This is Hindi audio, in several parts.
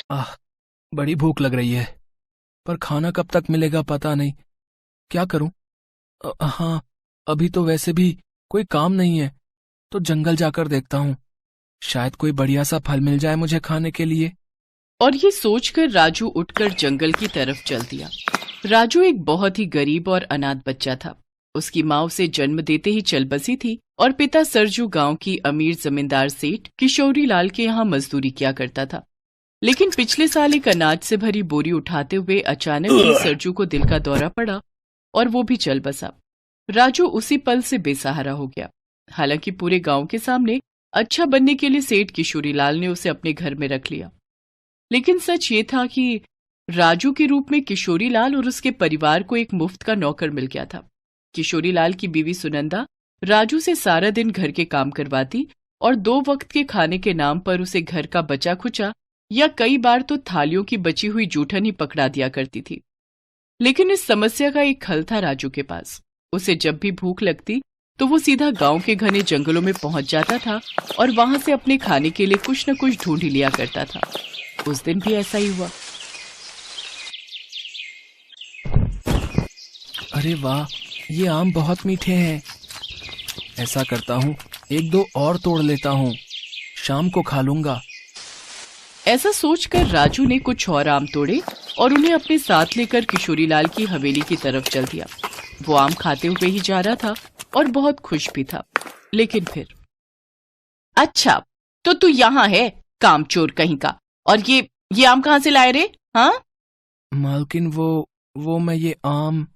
आह, बड़ी भूख लग रही है, पर खाना कब तक मिलेगा पता नहीं। क्या करूं? हाँ, अभी तो वैसे भी कोई काम नहीं है, तो जंगल जाकर देखता हूँ। शायद कोई बढ़िया सा फल मिल जाए मुझे खाने के लिए। और ये सोचकर राजू उठकर जंगल की तरफ चल दिया। राजू एक बहुत ही गरीब और अनाथ बच्चा था। उसकी माँ उसे जन्म देते ही चल बसी थी और पिता सरजू गांव की अमीर जमींदार सेठ किशोरी लाल के यहाँ मजदूरी किया करता था। लेकिन पिछले साल एक अनाज से भरी बोरी उठाते हुए अचानक ही सरजू को दिल का दौरा पड़ा और वो भी चल बसा। राजू उसी पल से बेसहारा हो गया। हालांकि पूरे गांव के सामने अच्छा बनने के लिए सेठ किशोरी लाल ने उसे अपने घर में रख लिया, लेकिन सच ये था कि राजू के रूप में किशोरी लाल और उसके परिवार को एक मुफ्त का नौकर मिल गया था। किशोरी लाल की बीवी सुनंदा राजू से सारा दिन घर के काम करवाती और 2 वक्त के खाने के नाम पर उसे घर का बचा खुचा या कई बार तो थालियों की बची हुई जूठन ही पकड़ा दिया करती थी। लेकिन इस समस्या का एक हल था राजू के पास। उसे जब भी भूख लगती तो वो सीधा गांव के घने जंगलों में पहुंच जाता था और वहां से अपने खाने के लिए कुछ न कुछ ढूंढ ही लिया करता था। उस दिन भी ऐसा ही हुआ। अरे वाह, ये आम बहुत मीठे हैं। ऐसा करता हूँ, 1-2 और तोड़ लेता हूँ, शाम को खा लूंगा। ऐसा सोचकर राजू ने कुछ और आम तोड़े और उन्हें अपने साथ लेकर किशोरी लाल की हवेली की तरफ चल दिया। वो आम खाते हुए ही जा रहा था और बहुत खुश भी था। लेकिन फिर, अच्छा तो तू यहाँ है कामचोर कहीं का, और ये आम कहाँ से लाए रे? हाँ मालकिन, वो मैं ये आम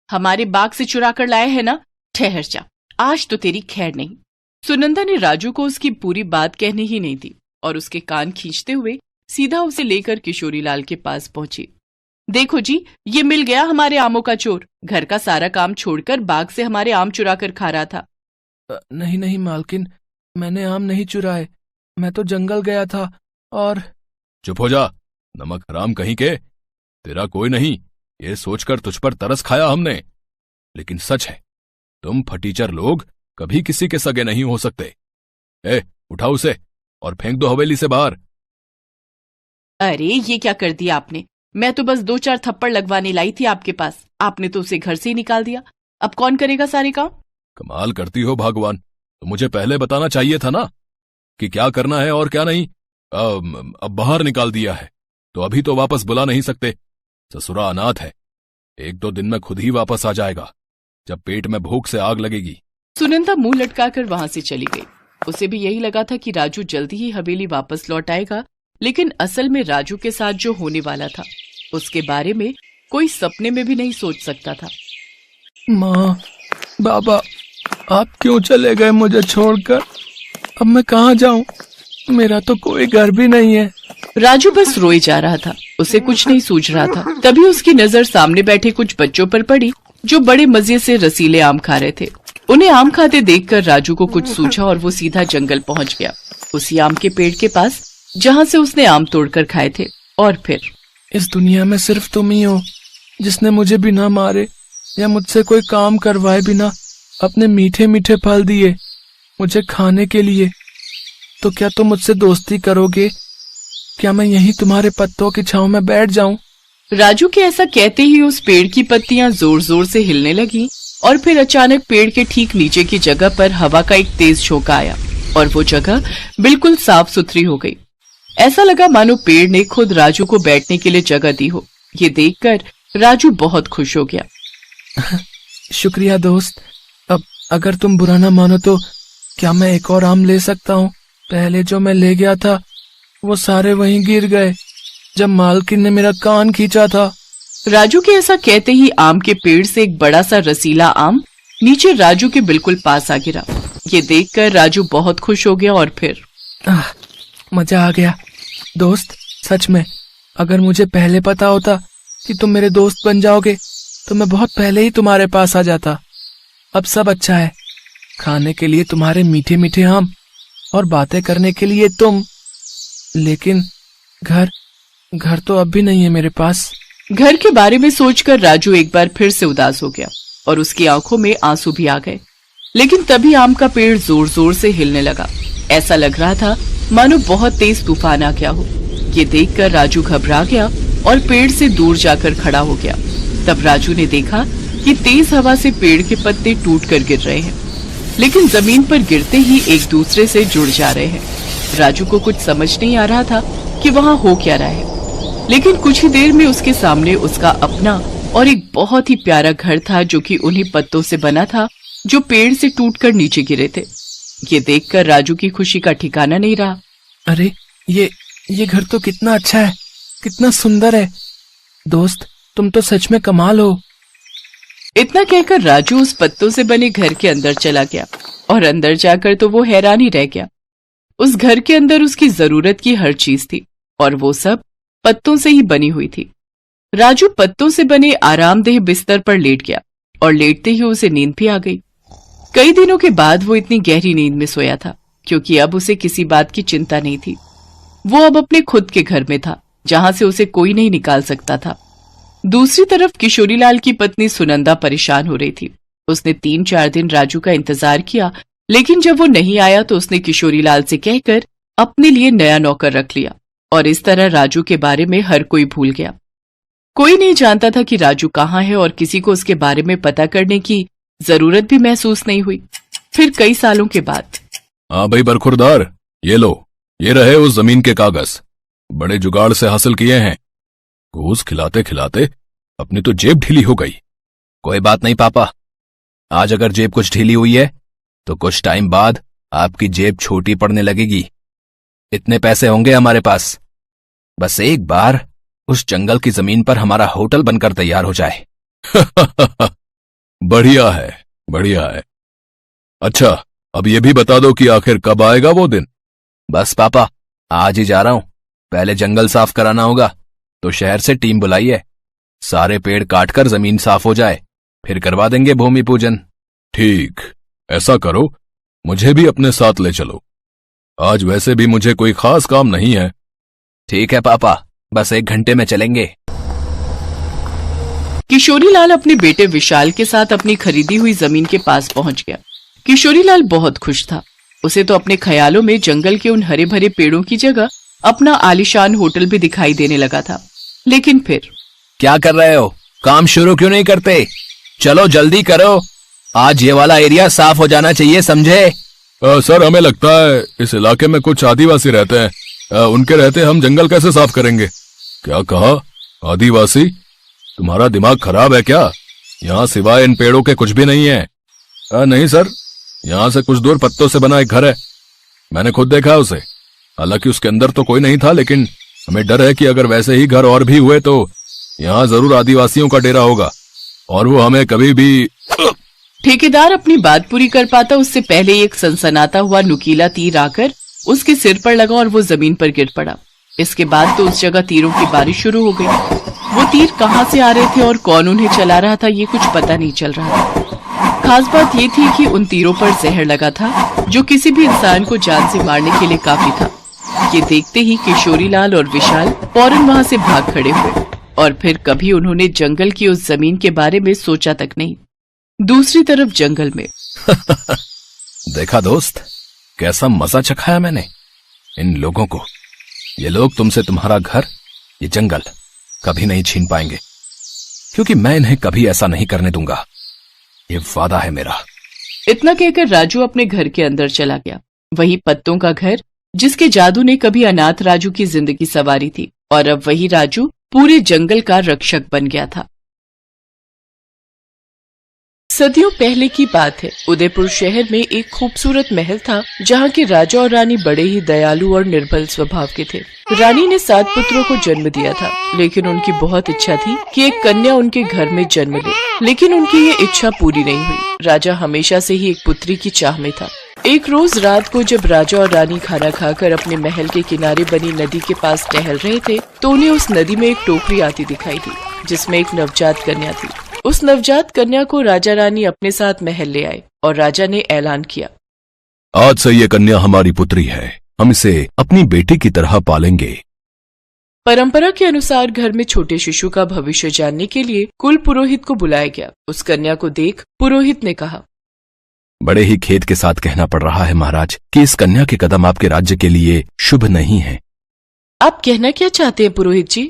हमारे बाग से चुरा कर लाए है ना? ठहर जा, आज तो तेरी खैर नहीं। सुनंदा ने राजू को उसकी पूरी बात कहने ही नहीं दी और उसके कान खींचते हुए सीधा उसे लेकर किशोरी लाल के पास पहुंची। देखो जी, ये मिल गया हमारे आमों का चोर। घर का सारा काम छोड़कर बाग से हमारे आम चुरा कर खा रहा था। नहीं नहीं मालकिन, मैंने आम नहीं चुराए, मैं तो जंगल गया था और... चुप हो जा, नमक हराम कहीं के। तेरा कोई नहीं, ये सोचकर तुझ पर तरस खाया हमने। लेकिन सच है, तुम फटीचर लोग कभी किसी के सगे नहीं हो सकते। उठाओ उसे और फेंक दो हवेली से बाहर। अरे ये क्या कर दिया आपने? मैं तो बस 2-4 थप्पड़ लगवाने लाई थी आपके पास, आपने तो उसे घर से ही निकाल दिया। अब कौन करेगा सारे काम? कमाल करती हो भगवान, तो मुझे पहले बताना चाहिए था ना कि क्या करना है और क्या नहीं। अब बाहर निकाल दिया है तो अभी तो वापस बुला नहीं सकते। ससुरा अनाथ है, 1-2 दिन में खुद ही वापस आ जाएगा, जब पेट में भूख से आग लगेगी। सुनंदा मुंह लटकाकर वहां से चली गई। उसे भी यही लगा था कि राजू जल्दी ही हवेली वापस लौट आएगा, लेकिन असल में राजू के साथ जो होने वाला था उसके बारे में कोई सपने में भी नहीं सोच सकता था। माँ, बाबा, आप क्यों चले गए मुझे छोड़कर? अब मैं कहाँ जाऊं? मेरा तो कोई घर भी नहीं है। राजू बस रोए जा रहा था, उसे कुछ नहीं सूझ रहा था। तभी उसकी नजर सामने बैठे कुछ बच्चों पर पड़ी जो बड़े मजे से रसीले आम खा रहे थे। उन्हें आम खाते देखकर राजू को कुछ सूझा और वो सीधा जंगल पहुंच गया, उसी आम के पेड़ के पास जहां से उसने आम तोड़कर खाए थे। और फिर, इस दुनिया में सिर्फ तुम ही हो जिसने मुझे बिना मारे या मुझसे कोई काम करवाए बिना अपने मीठे मीठे फल दिए मुझे खाने के लिए। तो क्या तुम मुझसे दोस्ती करोगे? क्या मैं यहीं तुम्हारे पत्तों की छांव में बैठ जाऊं? राजू के ऐसा कहते ही उस पेड़ की पत्तियां जोर जोर से हिलने लगी और फिर अचानक पेड़ के ठीक नीचे की जगह पर हवा का एक तेज झोंका आया और वो जगह बिल्कुल साफ सुथरी हो गई। ऐसा लगा मानो पेड़ ने खुद राजू को बैठने के लिए जगह दी हो। ये देखकर राजू बहुत खुश हो गया। शुक्रिया दोस्त। अब अगर तुम बुरा ना मानो तो क्या मैं एक और आम ले सकता हूँ? पहले जो मैं ले गया था वो सारे वहीं गिर गए जब मालकिन ने मेरा कान खींचा था। राजू के ऐसा कहते ही आम के पेड़ से एक बड़ा सा रसीला आम नीचे राजू के बिल्कुल पास आ गिरा। ये देखकर राजू बहुत खुश हो गया और फिर मजा आ गया। दोस्त, सच में अगर मुझे पहले पता होता कि तुम मेरे दोस्त बन जाओगे तो मैं बहुत पहले ही तुम्हारे पास आ जाता। अब सब अच्छा है, खाने के लिए तुम्हारे मीठे मीठे आम और बातें करने के लिए तुम, लेकिन घर तो अब भी नहीं है मेरे पास। घर के बारे में सोचकर राजू एक बार फिर से उदास हो गया और उसकी आंखों में आंसू भी आ गए। लेकिन तभी आम का पेड़ जोर जोर से हिलने लगा। ऐसा लग रहा था मानो बहुत तेज तूफान आ गया हो। ये देखकर राजू घबरा गया और पेड़ से दूर जाकर खड़ा हो गया। तब राजू ने देखा कि तेज हवा से पेड़ के पत्ते टूट कर गिर रहे हैं, लेकिन जमीन पर गिरते ही एक दूसरे से जुड़ जा रहे हैं। राजू को कुछ समझ नहीं आ रहा था कि वहाँ हो क्या रहा है, लेकिन कुछ ही देर में उसके सामने उसका अपना और एक बहुत ही प्यारा घर था जो कि उन्हीं पत्तों से बना था जो पेड़ से टूटकर नीचे गिरे थे। ये देखकर राजू की खुशी का ठिकाना नहीं रहा। अरे ये घर तो कितना अच्छा है, कितना सुंदर है। दोस्त, तुम तो सच में कमाल हो। इतना कहकर राजू उस पत्तों से बने घर के अंदर चला गया और अंदर जाकर तो वो हैरान ही रह गया। उस घर के अंदर उसकी जरूरत की हर चीज थी और वो सब पत्तों से ही बनी हुई थी। राजू पत्तों से बने आरामदेह बिस्तर पर लेट गया और लेटते ही उसे नींद भी आ गई। कई दिनों के बाद वो इतनी गहरी नींद में सोया था क्योंकि अब उसे किसी बात की चिंता नहीं थी। वो अब अपने खुद के घर में था जहां से उसे कोई नहीं निकाल सकता था। दूसरी तरफ किशोरीलाल की पत्नी सुनंदा परेशान हो रही थी। उसने 3-4 दिन राजू का इंतजार किया, लेकिन जब वो नहीं आया तो उसने किशोरीलाल से कहकर अपने लिए नया नौकर रख लिया और इस तरह राजू के बारे में हर कोई भूल गया। कोई नहीं जानता था कि राजू कहाँ है और किसी को उसके बारे में पता करने की जरूरत भी महसूस नहीं हुई। फिर कई सालों के बाद, हाँ भाई बरखुरदार, ये लो, ये रहे उस जमीन के कागज। बड़े जुगाड़ से हासिल किए हैं। घूस खिलाते खिलाते अपनी तो जेब ढीली हो गई। कोई बात नहीं पापा, आज अगर जेब कुछ ढीली हुई है तो कुछ टाइम बाद आपकी जेब छोटी पड़ने लगेगी। इतने पैसे होंगे हमारे पास, बस एक बार उस जंगल की जमीन पर हमारा होटल बनकर तैयार हो जाए। बढ़िया है, बढ़िया है। अच्छा, अब ये भी बता दो कि आखिर कब आएगा वो दिन। बस पापा, आज ही जा रहा हूं। पहले जंगल साफ कराना होगा, तो शहर से टीम बुलाइए। सारे पेड़ काटकर जमीन साफ हो जाए, फिर करवा देंगे भूमि पूजन। ठीक, ऐसा करो, मुझे भी अपने साथ ले चलो। आज वैसे भी मुझे कोई खास काम नहीं है। ठीक है पापा, बस 1 घंटे में चलेंगे। किशोरीलाल अपने बेटे विशाल के साथ अपनी खरीदी हुई जमीन के पास पहुंच गया। किशोरीलाल बहुत खुश था। उसे तो अपने ख्यालों में जंगल के उन हरे भरे पेड़ों की जगह अपना आलीशान होटल भी दिखाई देने लगा था। लेकिन फिर, क्या कर रहे हो? काम शुरू क्यों नहीं करते? चलो जल्दी करो, आज ये वाला एरिया साफ हो जाना चाहिए, समझे? सर, हमें लगता है इस इलाके में कुछ आदिवासी रहते हैं। उनके रहते हम जंगल कैसे साफ करेंगे? क्या कहा? आदिवासी? तुम्हारा दिमाग खराब है क्या? यहाँ सिवाय इन पेड़ों के कुछ भी नहीं है। नहीं सर, यहाँ से कुछ दूर पत्तों से बना एक घर है, मैंने खुद देखा है उसे। हालांकि उसके अंदर तो कोई नहीं था, लेकिन हमें डर है कि अगर वैसे ही घर और भी हुए तो यहाँ जरूर आदिवासियों का डेरा होगा और वो हमें कभी भी। ठेकेदार अपनी बात पूरी कर पाता उससे पहले एक सनसनाता हुआ नुकीला तीर आकर उसके सिर पर लगा और वो जमीन पर गिर पड़ा। इसके बाद तो उस जगह तीरों की बारिश शुरू हो गई। वो तीर कहाँ से आ रहे थे और कौन उन्हें चला रहा था, ये कुछ पता नहीं चल रहा था। खास बात ये थी कि उन तीरों पर जहर लगा था जो किसी भी इंसान को जान से मारने के लिए काफी था। ये देखते ही किशोरीलाल और विशाल फौरन वहाँ से भाग खड़े हुए और फिर कभी उन्होंने जंगल की उस जमीन के बारे में सोचा तक नहीं। दूसरी तरफ जंगल में देखा दोस्त, कैसा मजा चखाया मैंने इन लोगों को। ये लोग तुमसे तुम्हारा घर, ये जंगल कभी नहीं छीन पाएंगे, क्योंकि मैं इन्हें कभी ऐसा नहीं करने दूंगा। ये वादा है मेरा। इतना कहकर राजू अपने घर के अंदर चला गया। वही पत्तों का घर जिसके जादू ने कभी अनाथ राजू की जिंदगी संवारी थी और अब वही राजू पूरे जंगल का रक्षक बन गया था। सदियों पहले की बात है। उदयपुर शहर में एक खूबसूरत महल था जहाँ के राजा और रानी बड़े ही दयालु और निर्बल स्वभाव के थे। रानी ने 7 पुत्रों को जन्म दिया था, लेकिन उनकी बहुत इच्छा थी कि एक कन्या उनके घर में जन्म ले, लेकिन उनकी ये इच्छा पूरी नहीं हुई। राजा हमेशा से ही एक पुत्री की चाह में था। एक रोज रात को जब राजा और रानी खाना खाकर अपने महल के किनारे बनी नदी के पास टहल रहे थे तो उन्हें उस नदी में एक टोकरी आती दिखाई दी जिसमें एक नवजात कन्या थी। उस नवजात कन्या को राजा रानी अपने साथ महल ले आए और राजा ने ऐलान किया, आज से ये कन्या हमारी पुत्री है, हम इसे अपनी बेटी की तरह पालेंगे। परंपरा के अनुसार घर में छोटे शिशु का भविष्य जानने के लिए कुल पुरोहित को बुलाया गया। उस कन्या को देख पुरोहित ने कहा, बड़े ही खेद के साथ कहना पड़ रहा है महाराज कि इस कन्या के कदम आपके राज्य के लिए शुभ नहीं है। आप कहना क्या चाहते हैं पुरोहित जी?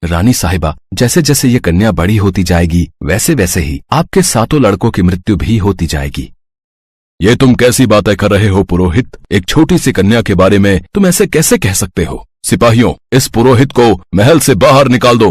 रानी साहिबा, जैसे जैसे ये कन्या बड़ी होती जाएगी वैसे वैसे ही आपके 7 लड़कों की मृत्यु भी होती जाएगी। ये तुम कैसी बातें कर रहे हो पुरोहित? एक छोटी सी कन्या के बारे में तुम ऐसे कैसे कह सकते हो? सिपाहियों, इस पुरोहित को महल से बाहर निकाल दो।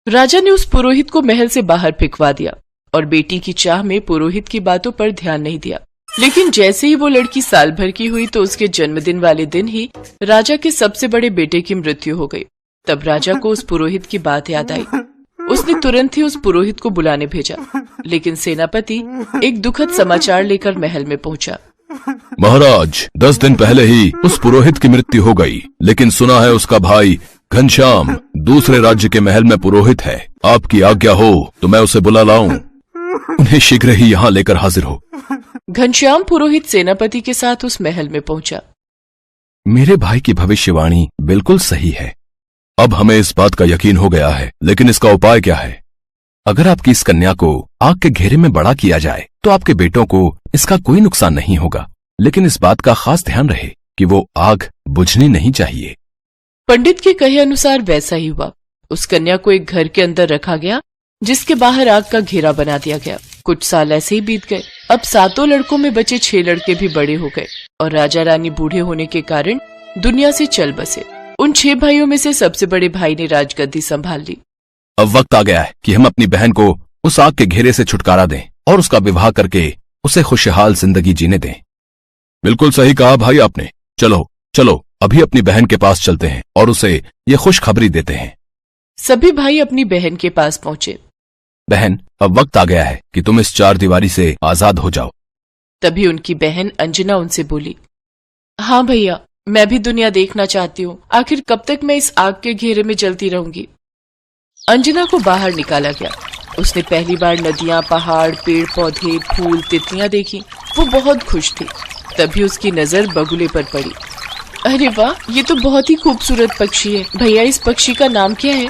राजा ने उस पुरोहित को महल से बाहर फेंकवा दिया और बेटी की चाह में पुरोहित की बातों पर ध्यान नहीं दिया। लेकिन जैसे ही वो लड़की साल भर की हुई तो उसके जन्मदिन वाले दिन ही राजा के सबसे बड़े बेटे की मृत्यु हो गई। तब राजा को उस पुरोहित की बात याद आई। उसने तुरंत ही उस पुरोहित को बुलाने भेजा। लेकिन सेनापति एक दुखद समाचार लेकर महल में पहुंचा। महाराज, 10 दिन पहले ही उस पुरोहित की मृत्यु हो गई, लेकिन सुना है उसका भाई घनश्याम दूसरे राज्य के महल में पुरोहित है। आपकी आज्ञा हो तो मैं उसे बुला लाऊं। उन्हें शीघ्र ही यहाँ लेकर हाजिर हो। घनश्याम पुरोहित सेनापति के साथ उस महल में पहुंचा। मेरे भाई की भविष्यवाणी बिल्कुल सही है। अब हमें इस बात का यकीन हो गया है, लेकिन इसका उपाय क्या है? अगर आपकी इस कन्या को आग के घेरे में बड़ा किया जाए तो आपके बेटों को इसका कोई नुकसान नहीं होगा, लेकिन इस बात का खास ध्यान रहे कि वो आग बुझनी नहीं चाहिए। पंडित के कहे अनुसार वैसा ही हुआ। उस कन्या को एक घर के अंदर रखा गया जिसके बाहर आग का घेरा बना दिया गया। कुछ साल ऐसे ही बीत गए। अब 7 लड़कों में बचे 6 लड़के भी बड़े हो गए और राजा रानी बूढ़े होने के कारण दुनिया से चल बसे। उन 6 भाइयों में से सबसे बड़े भाई ने राजगद्दी संभाल ली। अब वक्त आ गया है कि हम अपनी बहन को उस आग के घेरे से छुटकारा दें और उसका विवाह करके उसे खुशहाल जिंदगी जीने दें। बिल्कुल सही कहा भाई आपने। चलो चलो, अभी अपनी बहन के पास चलते हैं और उसे ये खुशखबरी देते हैं। सभी भाई अपनी बहन के पास पहुंचे। बहन, अब वक्त आ गया है कि तुम इस 4 दीवारी से आजाद हो जाओ। तभी उनकी बहन अंजना उनसे बोली, हाँ भैया, मैं भी दुनिया देखना चाहती हूँ। आखिर कब तक मैं इस आग के घेरे में जलती रहूंगी। अंजना को बाहर निकाला गया। उसने पहली बार नदियां, पहाड़, पेड़ पौधे, फूल, तितलियां देखी। वो बहुत खुश थी। तभी उसकी नजर बगुले पर पड़ी। अरे वाह, ये तो बहुत ही खूबसूरत पक्षी है। भैया, इस पक्षी का नाम क्या है?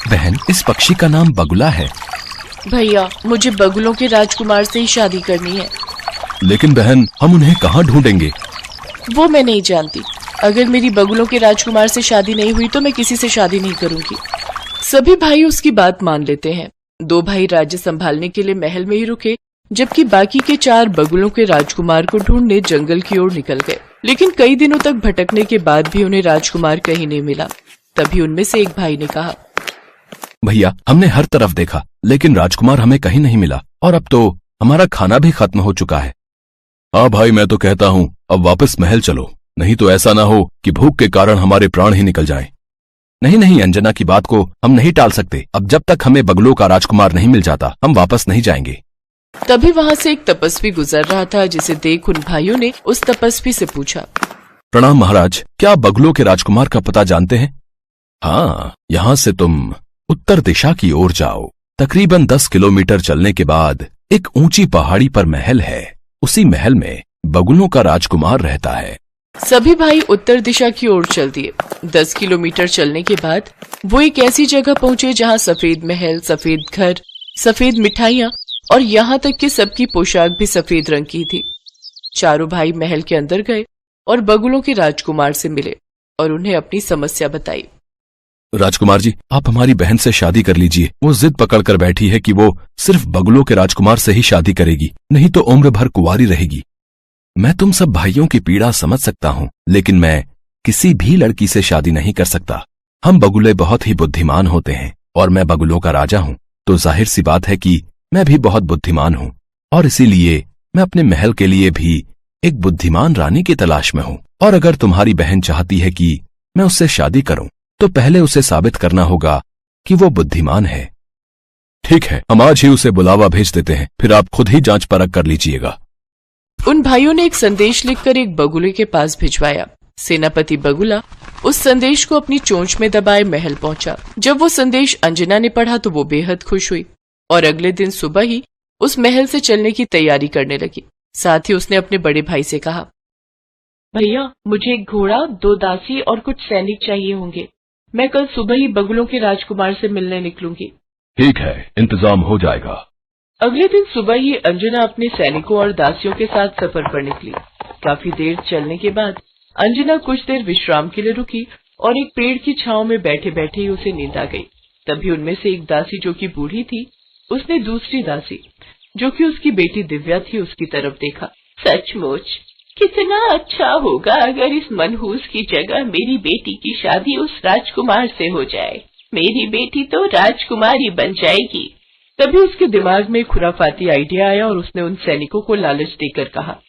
बहन, इस पक्षी का नाम बगुला है। भैया, मुझे बगुलों के राजकुमार से ही शादी करनी है। लेकिन बहन, हम उन्हें कहाँ ढूंढेंगे? वो मैं नहीं जानती। अगर मेरी बगुलों के राजकुमार से शादी नहीं हुई तो मैं किसी से शादी नहीं करूंगी। सभी भाई उसकी बात मान लेते हैं। 2 भाई राज्य संभालने के लिए महल में ही रुके, जबकि बाकी के 4 बगुलों के राजकुमार को ढूंढने जंगल की ओर निकल गए। लेकिन कई दिनों तक भटकने के बाद भी उन्हें राजकुमार कहीं नहीं मिला। तभी उनमें से एक भाई ने कहा, भैया, हमने हर तरफ देखा लेकिन राजकुमार हमें कहीं नहीं मिला और अब तो हमारा खाना भी खत्म हो चुका है। हाँ भाई, मैं तो कहता हूँ अब वापस महल चलो, नहीं तो ऐसा ना हो कि भूख के कारण हमारे प्राण ही निकल जाएं। नहीं नहीं, अंजना की बात को हम नहीं टाल सकते। अब जब तक हमें बगुलों का राजकुमार नहीं मिल जाता हम वापस नहीं जाएंगे। तभी वहाँ से एक तपस्वी गुजर रहा था, जिसे देख उन भाइयों ने उस तपस्वी से पूछा, प्रणाम महाराज, क्या आप बगुलों के राजकुमार का पता जानते हैं? हाँ, यहाँ से तुम उत्तर दिशा की ओर जाओ। तकरीबन 10 किलोमीटर चलने के बाद एक ऊंची पहाड़ी पर महल है। उसी महल में बगुलों का राजकुमार रहता है। सभी भाई उत्तर दिशा की ओर चल दिए। 10 किलोमीटर चलने के बाद वो एक ऐसी जगह पहुंचे जहां सफेद महल, सफेद घर, सफेद मिठाइयां और यहाँ तक कि सबकी पोशाक भी सफेद रंग की थी। चारों भाई महल के अंदर गए और बगुलों के राजकुमार से मिले और उन्हें अपनी समस्या बताई। राजकुमार जी, आप हमारी बहन से शादी कर लीजिए। वो जिद पकड़कर बैठी है कि वो सिर्फ बगुलों के राजकुमार से ही शादी करेगी, नहीं तो उम्र भर कुंवारी रहेगी। मैं तुम सब भाइयों की पीड़ा समझ सकता हूँ, लेकिन मैं किसी भी लड़की से शादी नहीं कर सकता। हम बगुले बहुत ही बुद्धिमान होते हैं और मैं बगुलों का राजा हूँ, तो जाहिर सी बात है कि मैं भी बहुत बुद्धिमान हूँ और इसीलिए मैं अपने महल के लिए भी एक बुद्धिमान रानी की तलाश में हूँ। और अगर तुम्हारी बहन चाहती है कि मैं उससे शादी करूं तो पहले उसे साबित करना होगा कि वो बुद्धिमान है। ठीक है, हम आज ही उसे बुलावा भेज देते हैं, फिर आप खुद ही जांच परख कर लीजिएगा। उन भाइयों ने एक संदेश लिखकर एक बगुले के पास भिजवाया। सेनापति बगुला उस संदेश को अपनी चोंच में दबाए महल पहुंचा। जब वो संदेश अंजना ने पढ़ा तो वो बेहद खुश हुई और अगले दिन सुबह ही उस महल से चलने की तैयारी करने लगी। साथ ही उसने अपने बड़े भाई से कहा, भैया, मुझे एक घोड़ा, 2 दासी और कुछ सैनिक चाहिए होंगे। मैं कल सुबह ही बगुलों के राजकुमार से मिलने निकलूंगी। ठीक है, इंतजाम हो जाएगा। अगले दिन सुबह ही अंजना अपने सैनिकों और दासियों के साथ सफर पर निकली। काफी देर चलने के बाद अंजना कुछ देर विश्राम के लिए रुकी और एक पेड़ की छांव में बैठे बैठे ही उसे नींद आ गई। तभी उनमें से एक दासी जो कि बूढ़ी थी, उसने दूसरी दासी जो कि उसकी बेटी दिव्या थी उसकी तरफ देखा। सचमुच कितना अच्छा होगा अगर इस मनहूस की जगह मेरी बेटी की शादी उस राजकुमार से हो जाए। मेरी बेटी तो राजकुमारी बन जाएगी। तभी उसके दिमाग में खुराफाती आइडिया आया और उसने उन सैनिकों को लालच देकर कहा,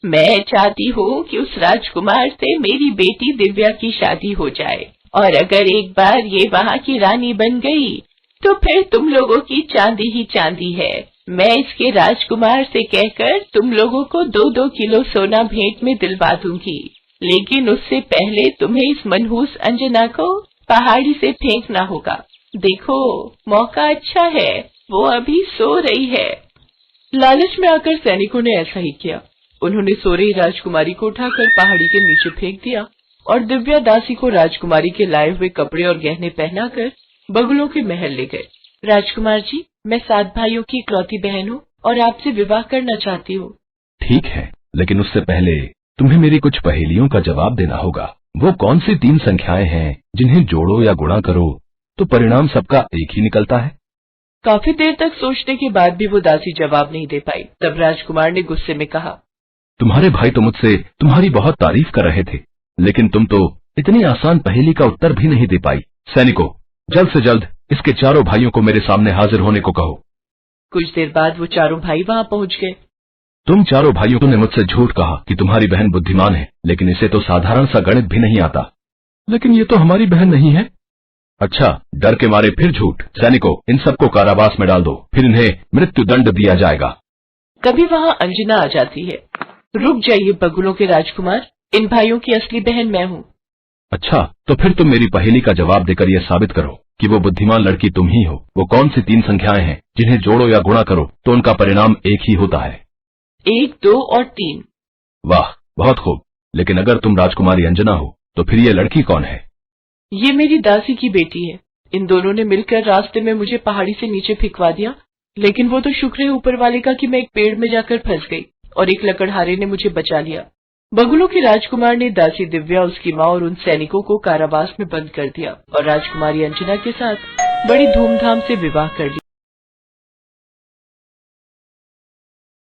मैं चाहती हूँ कि उस राजकुमार से मेरी बेटी दिव्या की शादी हो जाए, और अगर एक बार ये वहाँ की रानी बन गई तो फिर तुम लोगों की चांदी ही चांदी है। मैं इसके राजकुमार से कहकर तुम लोगों को 2-2 किलो सोना भेंट में दिलवा दूंगी, लेकिन उससे पहले तुम्हें इस मनहूस अंजना को पहाड़ी से फेंकना होगा। देखो मौका अच्छा है, वो अभी सो रही है। लालच में आकर सैनिकों ने ऐसा ही किया। उन्होंने सो रही राजकुमारी को उठाकर पहाड़ी के नीचे फेंक दिया और दिव्या दासी को राजकुमारी के लाए हुए कपड़े और गहने पहनाकर बगुलों के महल ले गए। राजकुमार जी, मैं 7 भाइयों की इकलौती बहन हूँ और आपसे विवाह करना चाहती हूँ। ठीक है, लेकिन उससे पहले तुम्हें मेरी कुछ पहेलियों का जवाब देना होगा। वो कौन सी 3 संख्याएं हैं जिन्हें जोड़ो या गुणा करो तो परिणाम सबका एक ही निकलता है? काफी देर तक सोचने के बाद भी वो दासी जवाब नहीं दे पाई। तब राजकुमार ने गुस्से में कहा, तुम्हारे भाई तो मुझसे तुम्हारी बहुत तारीफ कर रहे थे, लेकिन तुम तो इतनी आसान पहेली का उत्तर भी नहीं दे पाई। सैनिकों, जल्द से जल्द इसके चारों भाइयों को मेरे सामने हाजिर होने को कहो। कुछ देर बाद वो चारों भाई वहाँ पहुँच गए। तुम चारों भाइयों ने मुझसे झूठ कहा कि तुम्हारी बहन बुद्धिमान है, लेकिन इसे तो साधारण सा गणित भी नहीं आता। लेकिन ये तो हमारी बहन नहीं है। अच्छा, डर के मारे फिर झूठ। सैनिकों, इन सबको कारावास में डाल दो, फिर इन्हें मृत्यु दंड दिया जाएगा। कभी वहाँ अंजना आ जाती है। रुक जाइए बगुलों के राजकुमार, इन भाइयों की असली बहन मैं हूँ। अच्छा, तो फिर तुम मेरी पहेली का जवाब देकर यह साबित करो कि वो बुद्धिमान लड़की तुम ही हो। वो कौन सी 3 संख्याएं हैं जिन्हें जोड़ो या गुणा करो तो उनका परिणाम एक ही होता है? 1, 2 और 3। वाह, बहुत खूब। लेकिन अगर तुम राजकुमारी अंजना हो तो फिर ये लड़की कौन है? ये मेरी दासी की बेटी है। इन दोनों ने मिलकर रास्ते में मुझे पहाड़ी से नीचे फेंकवा दिया, लेकिन वो तो शुक्र है ऊपर वाले का कि मैं एक पेड़ में जाकर फंस गई और एक लकड़हारे ने मुझे बचा लिया। बगुलों के राजकुमार ने दासी दिव्या, उसकी माँ और उन सैनिकों को कारावास में बंद कर दिया और राजकुमारी अंजना के साथ बड़ी धूमधाम से विवाह कर लिया।